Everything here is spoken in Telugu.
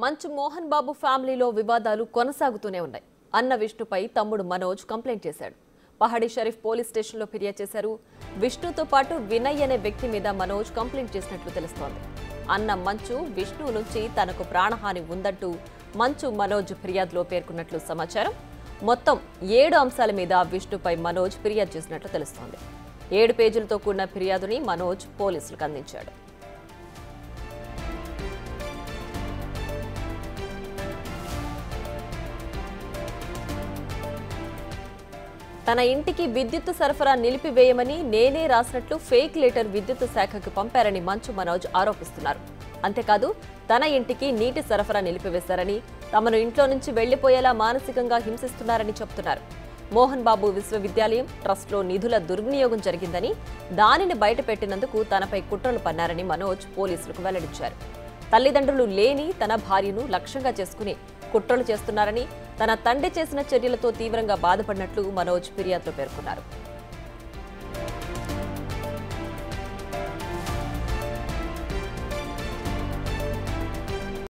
మంచు మోహన్ బాబు ఫ్యామిలీలో వివాదాలు కొనసాగుతూనే ఉన్నాయి. అన్న విష్ణుపై తమ్ముడు మనోజ్ కంప్లైంట్ చేశాడు. పహాడి షరీఫ్ పోలీస్ స్టేషన్లో ఫిర్యాదు చేశారు. విష్ణుతో పాటు వినయ్ అనే వ్యక్తి మీద మనోజ్ కంప్లైంట్ చేసినట్లు తెలుస్తోంది. అన్న మంచు విష్ణు నుంచి తనకు ప్రాణహాని ఉందంటూ మంచు మనోజ్ ఫిర్యాదులో పేర్కొన్నట్లు సమాచారం. మొత్తం 7 అంశాల మీద విష్ణుపై మనోజ్ ఫిర్యాదు చేసినట్లు తెలుస్తోంది. 7 పేజీలతో కూడిన ఫిర్యాదుని మనోజ్ పోలీసులకు అందించాడు. తన ఇంటికి విద్యుత్ సరఫరా నిలిపివేయమని నేనే రాసినట్లు ఫేక్ లెటర్ విద్యుత్ శాఖకు పంపారని మంచు మనోజ్ ఆరోపిస్తున్నారు. అంతేకాదు తన ఇంటికి నీటి సరఫరా నిలిపివేశారని, తమను ఇంట్లో నుంచి వెళ్లిపోయేలా మానసికంగా హింసిస్తున్నారని చెబుతున్నారు. మోహన్ బాబు విశ్వవిద్యాలయం ట్రస్ట్లో నిధుల దుర్వినియోగం జరిగిందని, దానిని బయటపెట్టినందుకు తనపై కుట్రలు పన్నారని మనోజ్ పోలీసులకు వెల్లడించారు. తల్లిదండ్రులు లేని తన భార్యను లక్ష్యంగా చేసుకుని కుట్రలు చేస్తున్నారని, తన తండ్రి చేసిన చర్యలతో తీవ్రంగా బాధపడినట్లు మనోజ్ ఫిర్యాదులో పేర్కొన్నారు.